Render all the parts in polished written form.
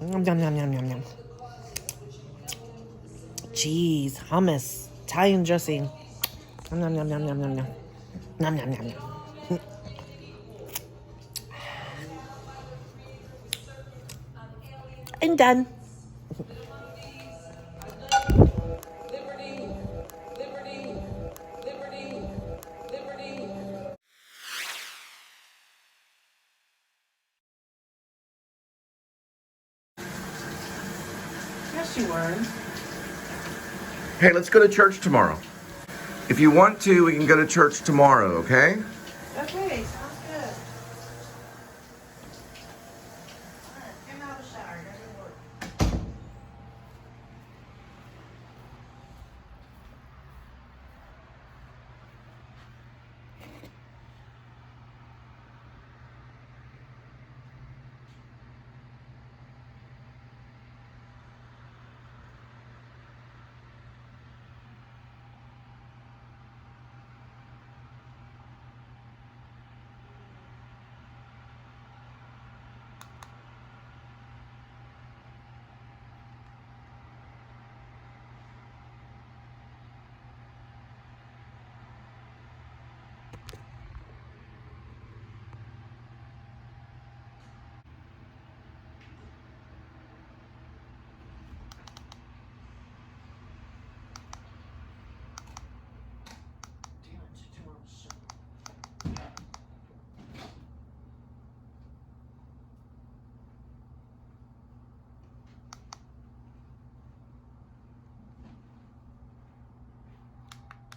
Yum, yum, yum, yum, yum, yum. Cheese, hummus, Italian dressing. Yum, yum, yum, yum, yum, yum, yum. Yum, yum, yum, yum. I'm done. Yes, you were. Hey, let's go to church tomorrow. If you want to, we can go to church tomorrow, okay? Okay, sounds good. Came out of the shower. Doesn't work.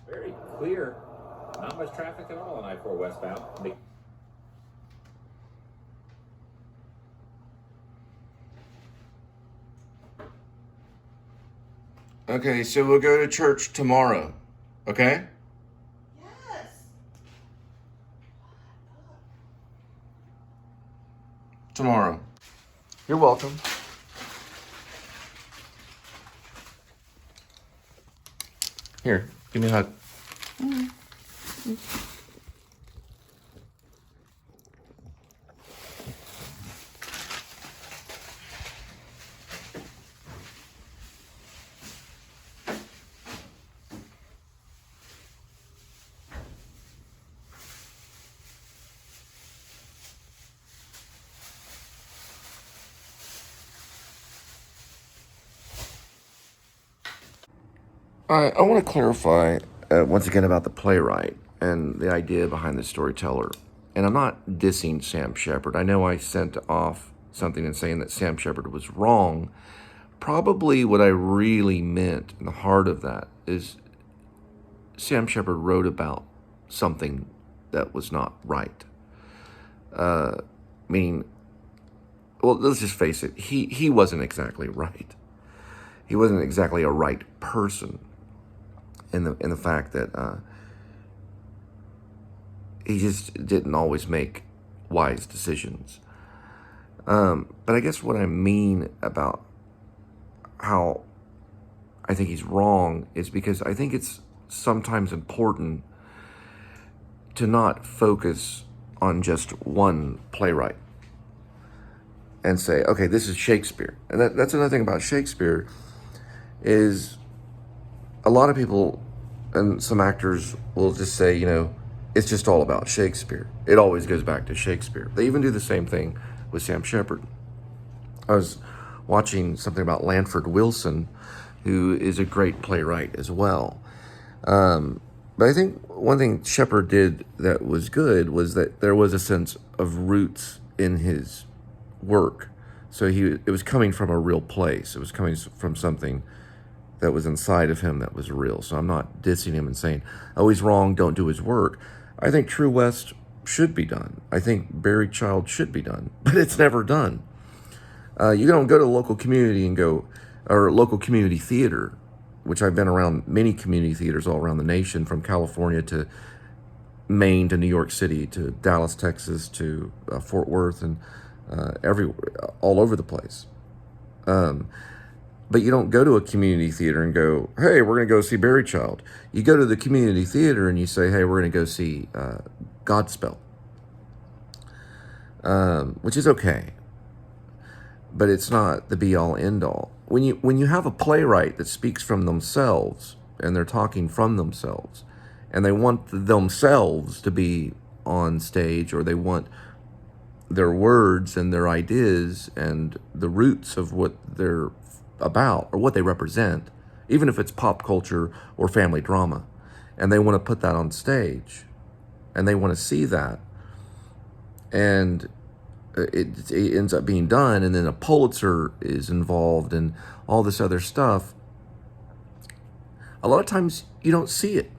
Very clear. Not much traffic at all on I-4 westbound. Okay, so we'll go to church tomorrow, okay? Yes. Tomorrow. You're welcome. Here, give me a hug. I want to clarify once again about the playwright and the idea behind the storyteller. And I'm not dissing Sam Shepard. I know I sent off something and saying that Sam Shepard was wrong. Probably what I really meant in the heart of that is Sam Shepard wrote about something that was not right. Meaning, well, let's just face it, he wasn't exactly right. He wasn't exactly a right person in the fact that he just didn't always make wise decisions. But I guess what I mean about how I think he's wrong is because I think it's sometimes important to not focus on just one playwright and say, okay, this is Shakespeare. And that's another thing about Shakespeare is a lot of people and some actors will just say, it's just all about Shakespeare. It always goes back to Shakespeare. They even do the same thing with Sam Shepard. I was watching something about Lanford Wilson, who is a great playwright as well. But I think one thing Shepard did that was good was that there was a sense of roots in his work. So it was coming from a real place. It was coming from something that was inside of him that was real. So I'm not dissing him and saying, oh, he's wrong, don't do his work. I think True West should be done. I think Buried Child should be done, but it's never done. You don't go to a local community or local community theater, which I've been around many community theaters all around the nation, from California to Maine to New York City to Dallas, Texas to Fort Worth and all over the place. But you don't go to a community theater and go, hey, we're going to go see Buried Child. You go to the community theater and you say, hey, we're going to go see Godspell, which is okay. but it's not the be-all, end-all. When you have a playwright that speaks from themselves, and they're talking from themselves, and they want themselves to be on stage, or they want their words and their ideas and the roots of what they're about or what they represent, even if it's pop culture or family drama, and they want to put that on stage, and they want to see that, and it ends up being done, and then a Pulitzer is involved and all this other stuff. A lot of times you don't see it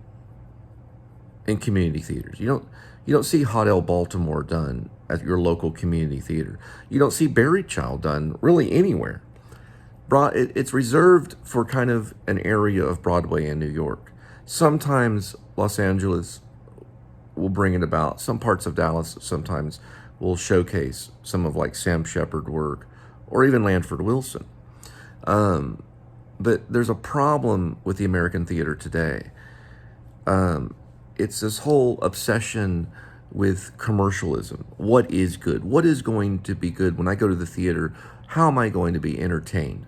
in community theaters. You don't see Hot L Baltimore done at your local community theater. You don't see Buried Child done really anywhere. It's reserved for kind of an area of Broadway in New York. Sometimes Los Angeles will bring it about. Some parts of Dallas sometimes will showcase some of like Sam Shepard work, or even Lanford Wilson. But there's a problem with the American theater today. It's this whole obsession with commercialism. What is good? What is going to be good when I go to the theater? How am I going to be entertained?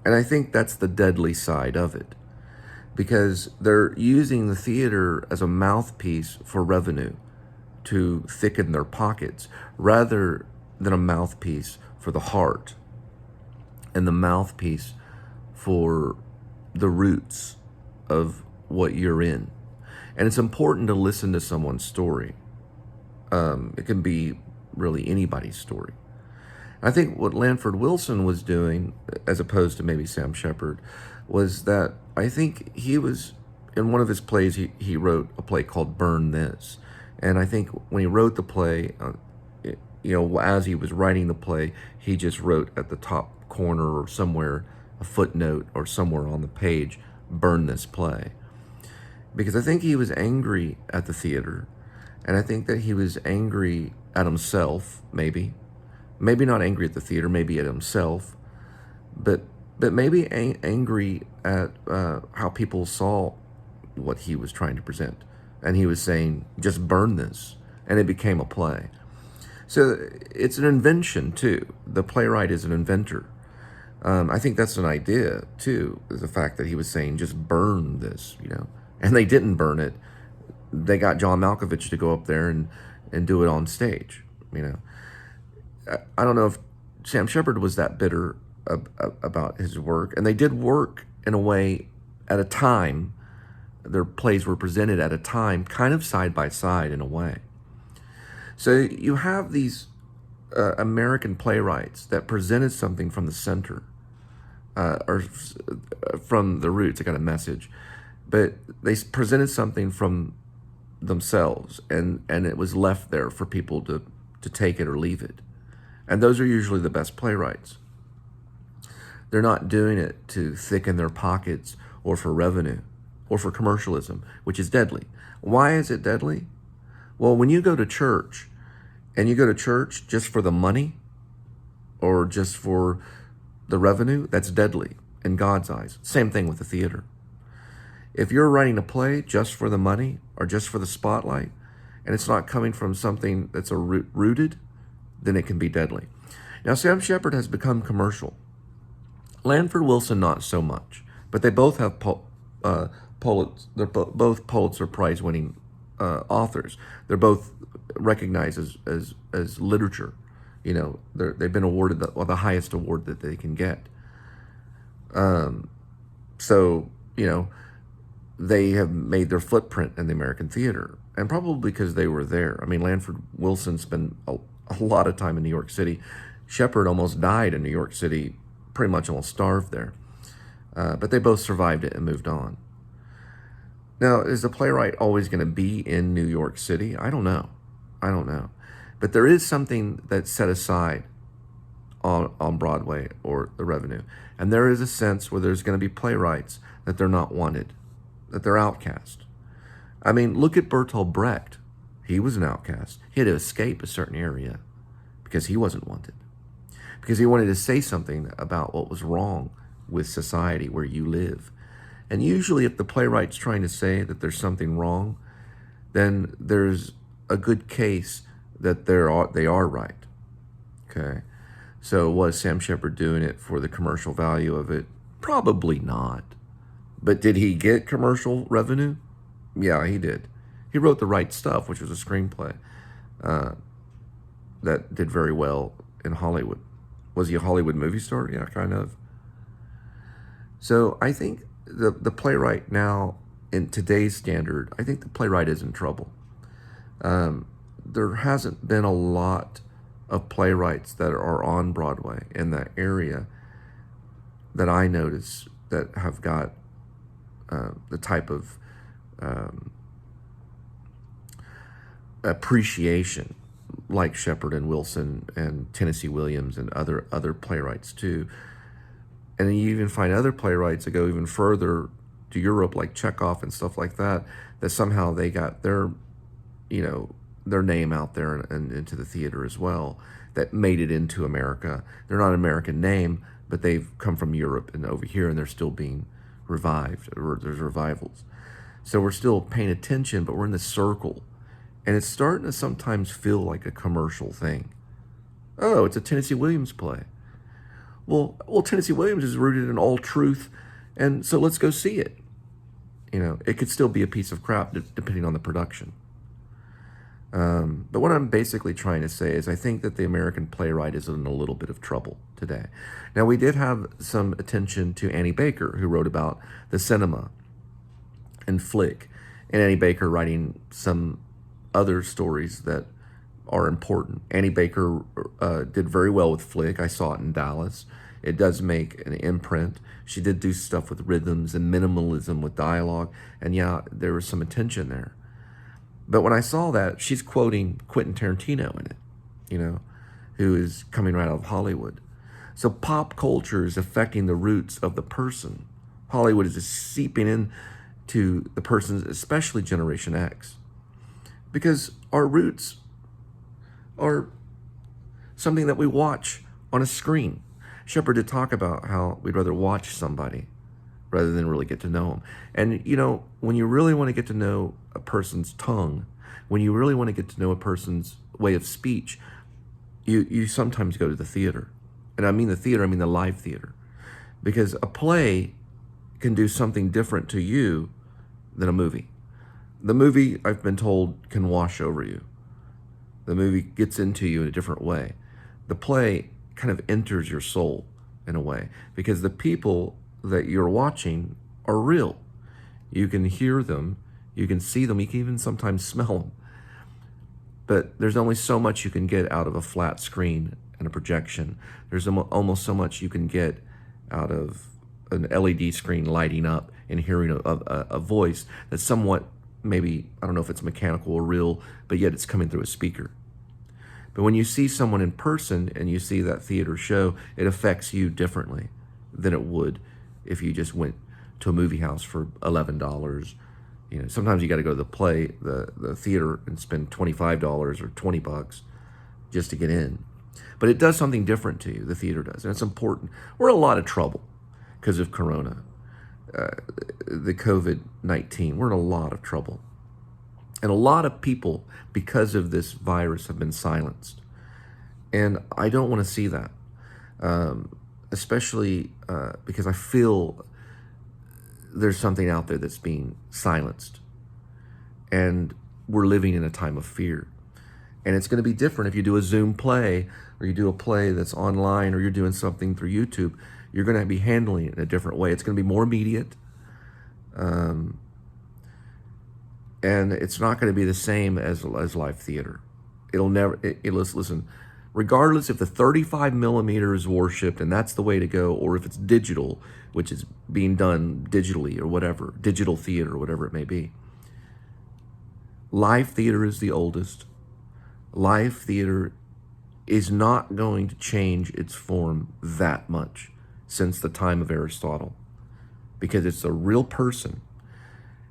And I think that's the deadly side of it, because they're using the theater as a mouthpiece for revenue to thicken their pockets, rather than a mouthpiece for the heart and the mouthpiece for the roots of what you're in. And it's important to listen to someone's story. It can be really anybody's story. I think what Lanford Wilson was doing, as opposed to maybe Sam Shepard, was that I think he was, in one of his plays, he wrote a play called Burn This. And I think when he wrote the play, as he was writing the play, he just wrote at the top corner or somewhere, a footnote or somewhere on the page, burn this play. Because I think he was angry at the theater, and I think that he was angry at himself, maybe not angry at the theater, maybe at himself, but maybe angry at how people saw what he was trying to present. And he was saying, just burn this, and it became a play. So it's an invention too. The playwright is an inventor. I think that's an idea too, is the fact that he was saying, just burn this, and they didn't burn it. They got John Malkovich to go up there and do it on stage. I don't know if Sam Shepard was that bitter about his work, and they did work in a way at a time. Their plays were presented at a time, kind of side by side in a way. So you have these American playwrights that presented something from the center, or from the roots. They got a message, but they presented something from themselves, and it was left there for people to take it or leave it. And those are usually the best playwrights. They're not doing it to thicken their pockets or for revenue or for commercialism, which is deadly. Why is it deadly? Well, when you go to church, and you go to church just for the money or just for the revenue, that's deadly in God's eyes. Same thing with the theater. If you're writing a play just for the money or just for the spotlight, and it's not coming from something that's rooted, then it can be deadly. Now, Sam Shepard has become commercial. Lanford Wilson, not so much, but they both have they're both Pulitzer Prize-winning authors. They're both recognized as literature. They've been awarded the highest award that they can get. So they have made their footprint in the American theater, and probably because they were there. I mean, Lanford Wilson spent a lot of time in New York City. Shepard almost died in New York City, pretty much almost starved there. But they both survived it and moved on. Now, is the playwright always going to be in New York City? I don't know. But there is something that's set aside on Broadway or the revenue. And there is a sense where there's going to be playwrights that they're not wanted, that they're outcast. I mean, look at Bertolt Brecht. He was an outcast. He had to escape a certain area because he wasn't wanted, because he wanted to say something about what was wrong with society where you live. And usually if the playwright's trying to say that there's something wrong, then there's a good case that they are right. Okay? So was Sam Shepard doing it for the commercial value of it? Probably not. But did he get commercial revenue? Yeah, he did. He wrote The Right Stuff, which was a screenplay that did very well in Hollywood. Was he a Hollywood movie star? Yeah, kind of. So I think the playwright now, in today's standard, I think the playwright is in trouble. There hasn't been a lot of playwrights that are on Broadway in that area that I notice that have got the type of appreciation like Shepard and Wilson and Tennessee Williams and other playwrights too. And then you even find other playwrights that go even further to Europe, like Chekhov and stuff like that, that somehow they got their, their name out there and into the theater as well, that made it into America. They're not an American name, but they've come from Europe and over here, and they're still being revived, or there's revivals. So we're still paying attention, but we're in the circle. And it's starting to sometimes feel like a commercial thing. Oh, it's a Tennessee Williams play. Well, Tennessee Williams is rooted in all truth, and so let's go see it. It could still be a piece of crap depending on the production. But what I'm basically trying to say is I think that the American playwright is in a little bit of trouble today. Now, we did have some attention to Annie Baker, who wrote about the cinema and Flick, and Annie Baker writing some other stories that are important. Annie Baker did very well with Flick. I saw it in Dallas. It does make an imprint. She did do stuff with rhythms and minimalism with dialogue, and yeah, there was some attention there. But when I saw that, she's quoting Quentin Tarantino in it, who is coming right out of Hollywood. So pop culture is affecting the roots of the person. Hollywood is just seeping in to the person's, especially Generation X. Because our roots are something that we watch on a screen. Shepard did talk about how we'd rather watch somebody rather than really get to know them. And, when you really want to get to know a person's tongue, when you really want to get to know a person's way of speech, you sometimes go to the theater. And I mean the theater, I mean the live theater. Because a play can do something different to you than a movie. The movie, I've been told, can wash over you. The movie gets into you in a different way. The play kind of enters your soul in a way, because the people that you're watching are real. You can hear them, you can see them, you can even sometimes smell them. But there's only so much you can get out of a flat screen and a projection. There's almost so much you can get out of an LED screen lighting up and hearing a voice that's somewhat, maybe, I don't know if it's mechanical or real, but yet it's coming through a speaker. But when you see someone in person and you see that theater show, it affects you differently than it would if you just went to a movie house for $11. Sometimes you got to go to the theater and spend $25 or $20 just to get in. But it does something different to you, the theater does, and it's important. We're in a lot of trouble because of Corona, the COVID-19. We're in a lot of trouble. And a lot of people, because of this virus, have been silenced. And I don't want to see that, especially because I feel there's something out there that's being silenced. And we're living in a time of fear. And it's going to be different if you do a Zoom play, or you do a play that's online, or you're doing something through YouTube. You're going to be handling it in a different way. It's going to be more immediate. And it's not going to be the same as live theater. It'll never, listen, regardless if the 35 millimeter is worshipped and that's the way to go, or if it's digital, which is being done digitally or whatever, digital theater or whatever it may be. Live theater is the oldest. Live theater is not going to change its form that much since the time of Aristotle, because it's a real person.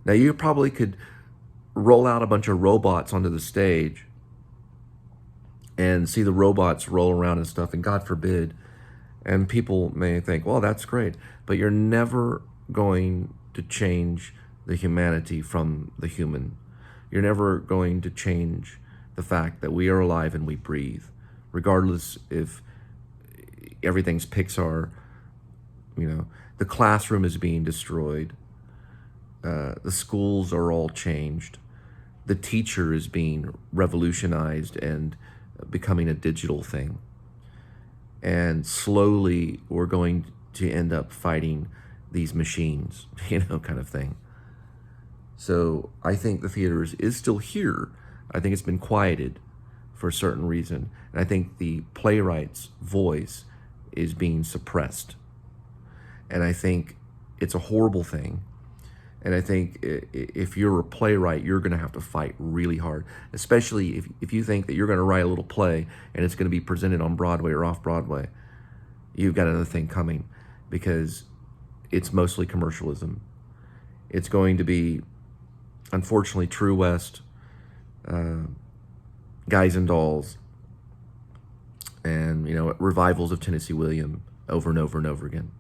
Now, you probably could roll out a bunch of robots onto the stage and see the robots roll around and stuff, and God forbid, and people may think, well, that's great, but you're never going to change the humanity from the human. You're never going to change the fact that we are alive and we breathe, regardless if everything's Pixar. You know, the classroom is being destroyed. The schools are all changed. The teacher is being revolutionized and becoming a digital thing. And slowly we're going to end up fighting these machines, you know, kind of thing. So I think the theater is still here. I think it's been quieted for a certain reason. And I think the playwright's voice is being suppressed. And I think it's a horrible thing. And I think if you're a playwright, you're going to have to fight really hard, especially if you think that you're going to write a little play and it's going to be presented on Broadway or off Broadway. You've got another thing coming, because it's mostly commercialism. It's going to be, unfortunately, True West, Guys and Dolls, and, you know, revivals of Tennessee Williams over and over and over again.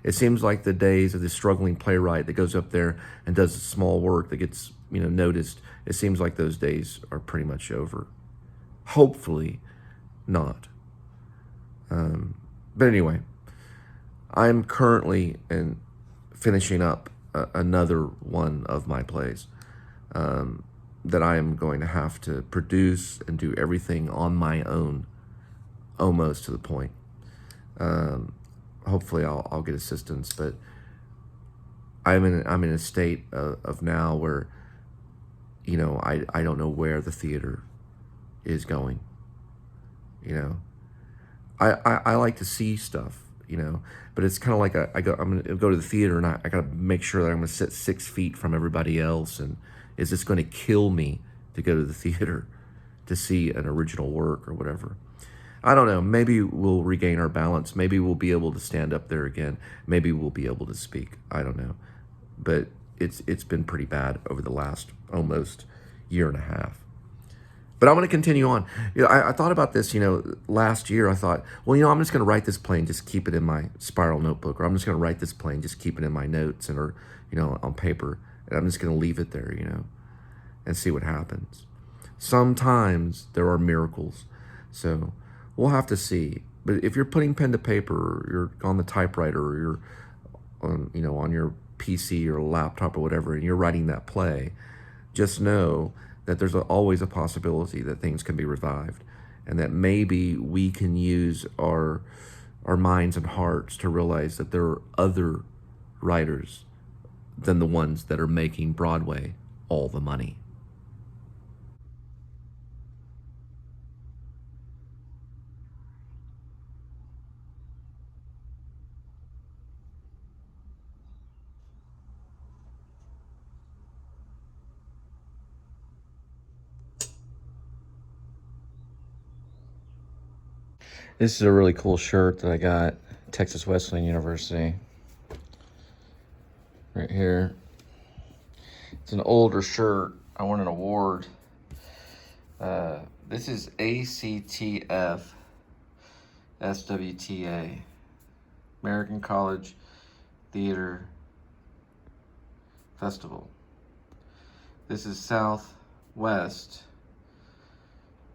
It seems like the days of this struggling playwright that goes up there and does small work that gets, you know, noticed, it seems like those days are pretty much over. Hopefully not. But anyway, I'm currently finishing up another one of my plays that I am going to have to produce and do everything on my own, almost to the point. Hopefully I'll get assistance, but I'm in a state of now where, you know, I don't know where the theater is going. You know, I like to see stuff, you know, but it's kind of like I'm going to go to the theater and I got to make sure that I'm going to sit 6 feet from everybody else. And is this going to kill me to go to the theater to see an original work or whatever? I don't know. Maybe we'll regain our balance. Maybe we'll be able to stand up there again. Maybe we'll be able to speak. I don't know. But it's been pretty bad over the last almost year and a half. But I'm going to continue on. You know, I thought about this, you know, last year. I thought, well, you know, I'm just going to write this play and just keep it in my spiral notebook, or I'm just going to write this play and just keep it in my notes and, or, you know, on paper. And I'm just going to leave it there, you know, and see what happens. Sometimes there are miracles. So we'll have to see. But if you're putting pen to paper, or you're on the typewriter, or you're on, you know, on your PC or laptop or whatever, and you're writing that play, just know that there's always a possibility that things can be revived, and that maybe we can use our minds and hearts to realize that there are other writers than the ones that are making Broadway all the money. This is a really cool shirt that I got, Texas Wesleyan University, right here. It's an older shirt. I won an award. This is ACTF SWTA, American College Theater Festival. This is Southwest,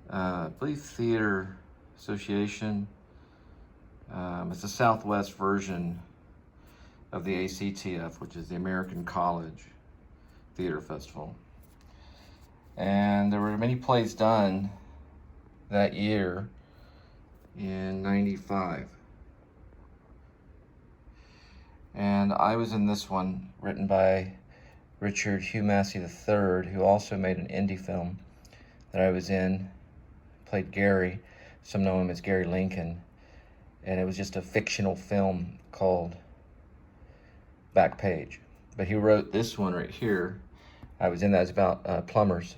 I believe, Theater Association. It's the Southwest version of the ACTF, which is the American College Theater Festival. And there were many plays done that year in '95. And I was in this one, written by Richard Hugh Massey III, who also made an indie film that I was in, played Gary. Some know him as Gary Lincoln. And it was just a fictional film called Back Page. But he wrote this one right here. I was in that. It's about plumbers.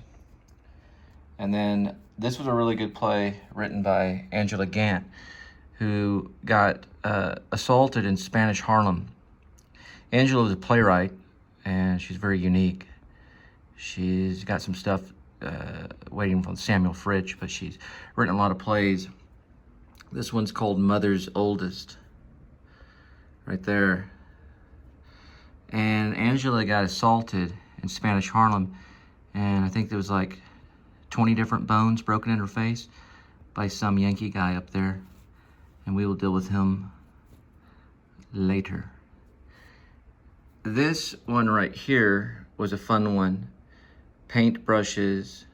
And then this was a really good play written by Angela Gant, who got assaulted in Spanish Harlem. Angela was a playwright, and she's very unique. She's got some stuff waiting from Samuel Fritsch, but she's written a lot of plays. This one's called Mother's Oldest, right there. And Angela got assaulted in Spanish Harlem, and I think there was like 20 different bones broken in her face by some Yankee guy up there. and we will deal with him later. This one right here was a fun one. Paint brushes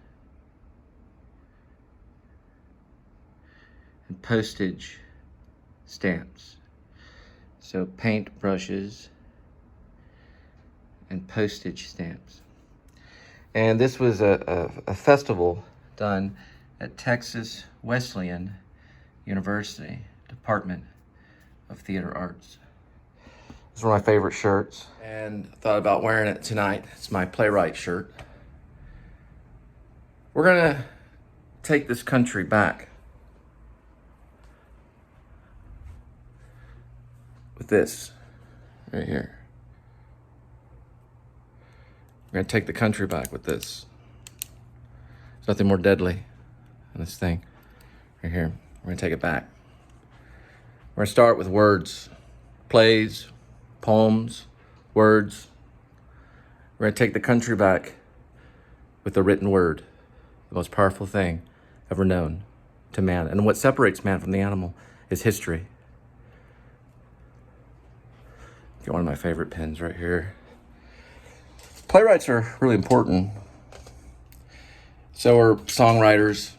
and postage stamps. So paint brushes and postage stamps. And this was a festival done at Texas Wesleyan University, Department of Theater Arts. It's one of my favorite shirts, and I thought about wearing it tonight. It's my playwright shirt. We're gonna take this country back with this right here. We're gonna take the country back with this. There's nothing more deadly than this thing right here. We're gonna take it back. We're gonna start with words, plays, poems, words. We're gonna take the country back with the written word, the most powerful thing ever known to man. And what separates man from the animal is history. Get one of my favorite pens right here. Playwrights are really important. So are songwriters,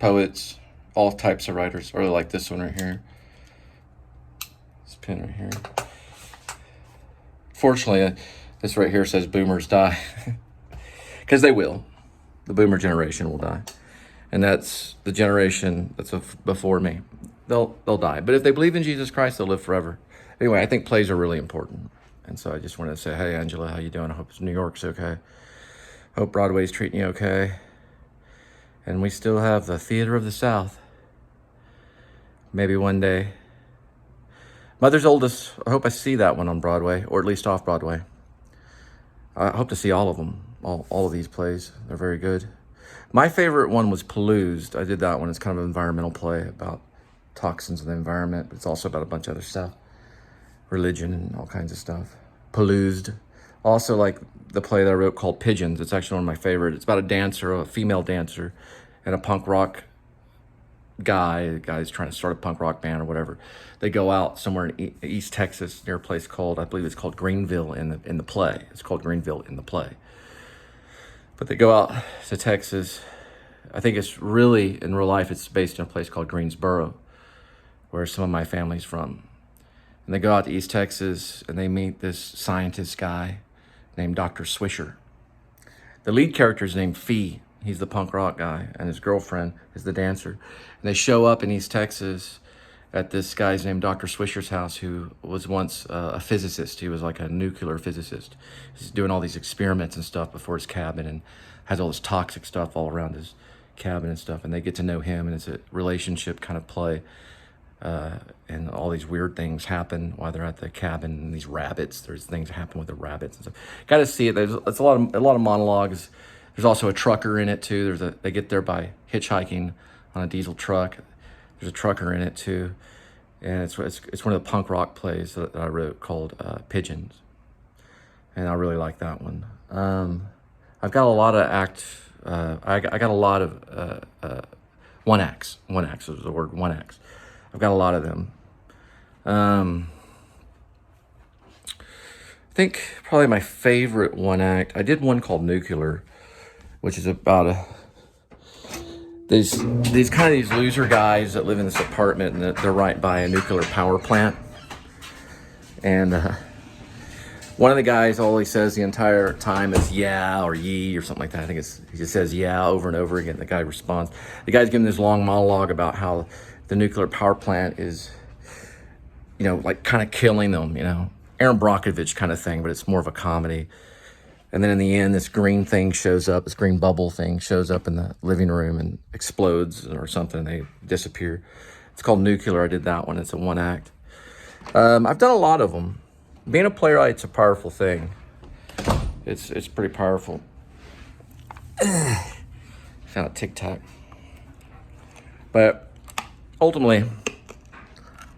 poets, all types of writers. I really like this one right here. This pen right here. Fortunately, this right here says boomers die. Because they will. The boomer generation will die. And that's the generation that's before me. They'll die. But if they believe in Jesus Christ, they'll live forever. Anyway, I think plays are really important. And so I just wanted to say, hey, Angela, how you doing? I hope New York's okay. Hope Broadway's treating you okay. And we still have the Theater of the South. Maybe one day. Mother's Oldest, I hope I see that one on Broadway, or at least off Broadway. I hope to see all of them, all of these plays. They're very good. My favorite one was Paloozed. I did that one. It's kind of an environmental play about toxins in the environment, but it's also about a bunch of other stuff. Religion and all kinds of stuff. Paloozed. Also like the play that I wrote called Pigeons. It's actually one of my favorite. It's about a dancer, a female dancer, and a punk rock guy. The guy's trying to start a punk rock band or whatever. They go out somewhere in East Texas near a place called, I believe it's called Greenville in the play. It's called Greenville in the play. But they go out to Texas. I think it's really, in real life, it's based in a place called Greensboro, where some of my family's from. And they go out to East Texas and they meet this scientist guy named Dr. Swisher. The lead character is named Fee. He's the punk rock guy, and his girlfriend is the dancer. And they show up in East Texas at this guy's named Dr. Swisher's house, who was once a physicist. He was like a nuclear physicist. He's doing all these experiments and stuff before his cabin and has all this toxic stuff all around his cabin and stuff. And they get to know him, and it's a relationship kind of play. And all these weird things happen while they're at the cabin. And these rabbits, there's things that happen with the rabbits and stuff. Got to see it. It's a lot of monologues. There's also a trucker in it too. They get there by hitchhiking on a diesel truck. There's a trucker in it too, and it's one of the punk rock plays that I wrote called Pigeons, and I really like that one. I've got a lot of I got a lot of one acts. One acts is the word. One acts. I've got a lot of them. I think probably my favorite one act, I did one called Nuclear, which is about these loser guys that live in this apartment, and they're right by a nuclear power plant. And one of the guys, all he says the entire time is yeah or ye or something like that. I think he just says yeah over and over again. The guy responds. The guy's giving this long monologue about how the nuclear power plant is, like kind of killing them, Aaron Brockovich kind of thing, but it's more of a comedy. And then in the end, this green thing shows up, this green bubble thing shows up in the living room and explodes or something. They disappear. It's called Nuclear. I did that one. It's a one act. I've done a lot of them. Being a playwright's a powerful thing. It's pretty powerful. Found a Tic Tac. But ultimately,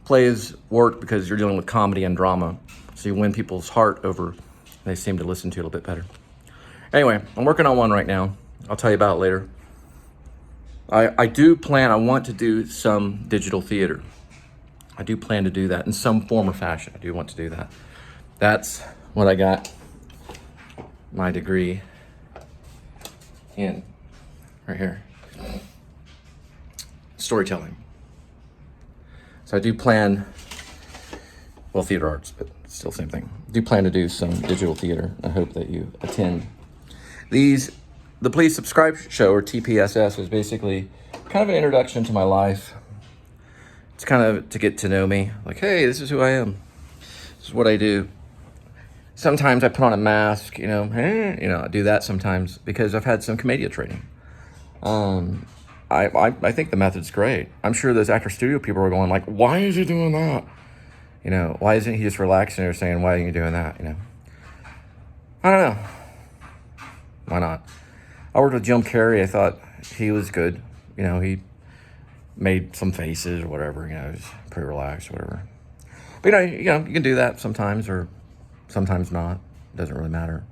plays work because you're dealing with comedy and drama. So you win people's heart over, and they seem to listen to you a little bit better. Anyway, I'm working on one right now. I'll tell you about it later. I want to do some digital theater. I do plan to do that in some form or fashion. I do want to do that. That's what I got my degree in, right here. Storytelling. So I do plan, well, theater arts, but still same thing. I do plan to do some digital theater. I hope that you attend. The Please Subscribe show, or TPSS, is basically kind of an introduction to my life. It's kind of to get to know me. Like, hey, this is who I am. This is what I do. Sometimes I put on a mask, I do that sometimes because I've had some commedia training. I think the method's great. I'm sure those actor studio people are going like, why is he doing that? Why isn't he just relaxing or saying, why are you doing that? I don't know. Why not? I worked with Jim Carrey. I thought he was good. He made some faces or whatever. He was pretty relaxed or whatever. But you can do that sometimes or sometimes not. It doesn't really matter.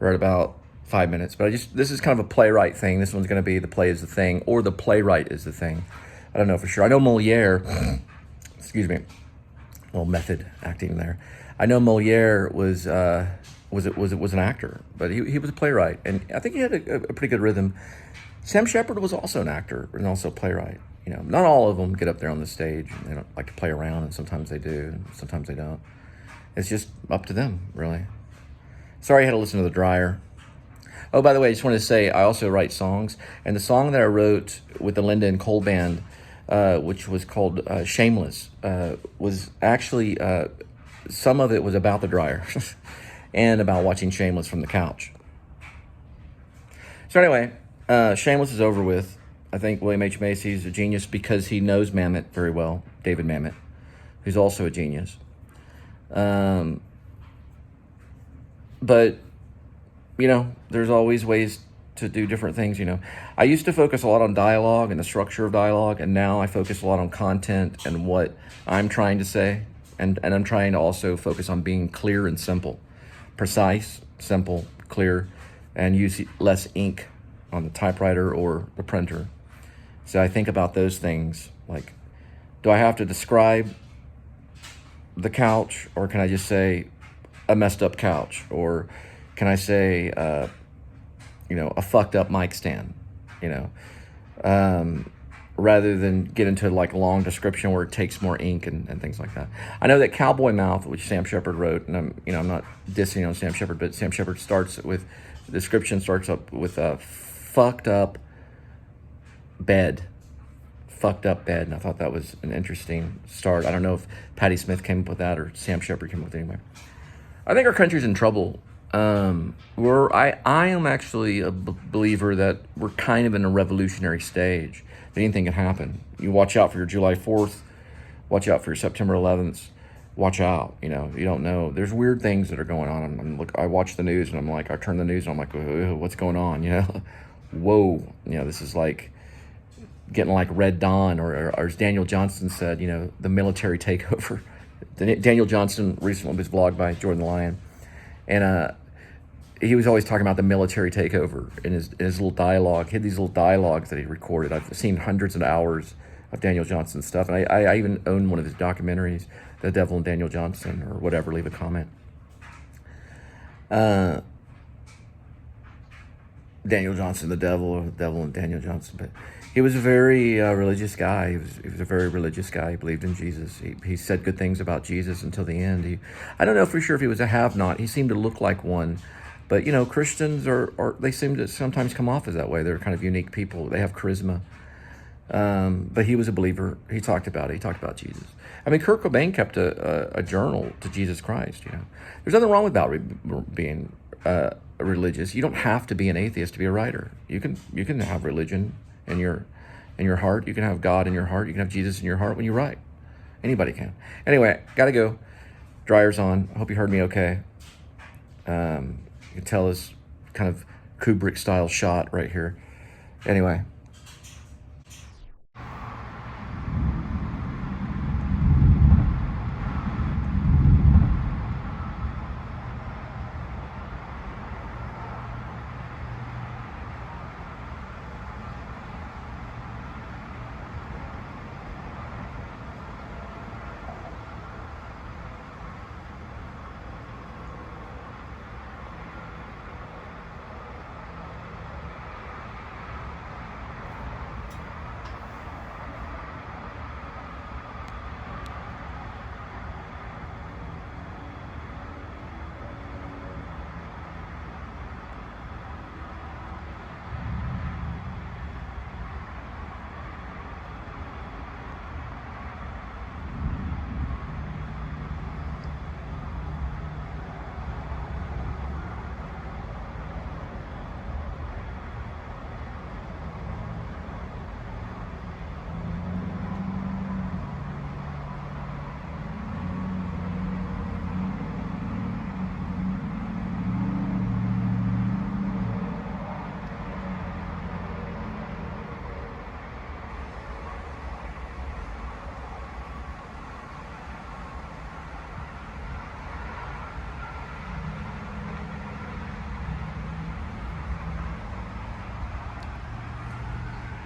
Right about 5 minutes. But this is kind of a playwright thing. This one's going to be the play is the thing, or the playwright is the thing. I don't know for sure. I know Moliere, excuse me, well, method acting there. I know Moliere was an actor, but he was a playwright, and I think he had a pretty good rhythm. Sam Shepard was also an actor and also a playwright. Not all of them get up there on the stage. They don't like to play around, and sometimes they do, and sometimes they don't. It's just up to them, really. Sorry I had to listen to the dryer. Oh, by the way, I just wanted to say I also write songs, and the song that I wrote with the Linda and Cole Band, which was called Shameless, was actually, some of it was about the dryer and about watching Shameless from the couch. So anyway, Shameless is over with. I think William H. Macy is a genius because he knows Mamet very well, David Mamet, who's also a genius. But, there's always ways to do different things, I used to focus a lot on dialogue and the structure of dialogue, and now I focus a lot on content and what I'm trying to say. And I'm trying to also focus on being clear and simple. Precise, simple, clear, and use less ink on the typewriter or the printer. So I think about those things, like, do I have to describe the couch, or can I just say a messed up couch, or can I say a fucked up mic stand, rather than get into like a long description where it takes more ink and things like that. I know that Cowboy Mouth, which Sam Shepard wrote, and I'm not dissing on Sam Shepard, but Sam Shepard starts with, the description starts up with a fucked up bed. Fucked up bed. And I thought that was an interesting start. I don't know if Patti Smith came up with that or Sam Shepard came up with it anyway. I think our country's in trouble. I am actually a believer that we're kind of in a revolutionary stage. Anything can happen. You watch out for your July 4th. Watch out for your September 11th. Watch out. You don't know. There's weird things that are going on. I watch the news and I'm like, I turn the news and I'm like, what's going on? Whoa. This is like getting like Red Dawn, or as Daniel Johnston said, the military takeover. Daniel Johnston recently was vlogged by Jordan the Lion, and he was always talking about the military takeover in his little dialogue. He had these little dialogues that he recorded. I've seen hundreds of hours of Daniel Johnston stuff, and I even own one of his documentaries, The Devil and Daniel Johnston, or whatever. Leave a comment. Daniel Johnston, the devil, or the devil and Daniel Johnston. But he was a very religious guy. He was a very religious guy. He believed in Jesus. He said good things about Jesus until the end. I don't know for sure if he was a have-not. He seemed to look like one. But, Christians they seem to sometimes come off as that way. They're kind of unique people. They have charisma. But he was a believer. He talked about it. He talked about Jesus. I mean, Kurt Cobain kept a journal to Jesus Christ, There's nothing wrong with being religious. You don't have to be an atheist to be a writer. You can have religion in your heart. You can have God in your heart. You can have Jesus in your heart when you write. Anybody can. Anyway, gotta go. Dryer's on. I hope you heard me okay. You can tell this kind of Kubrick style shot right here. Anyway.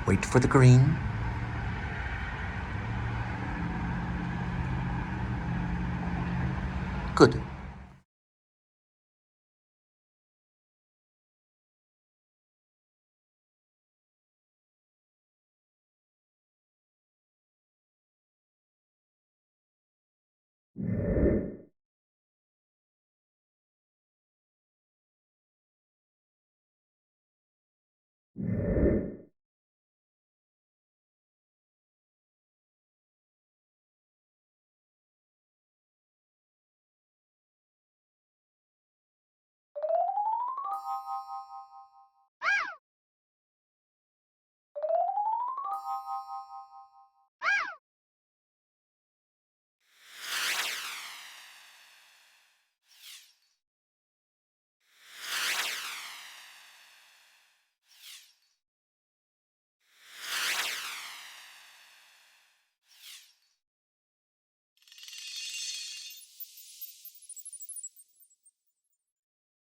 Wait for the green. Good.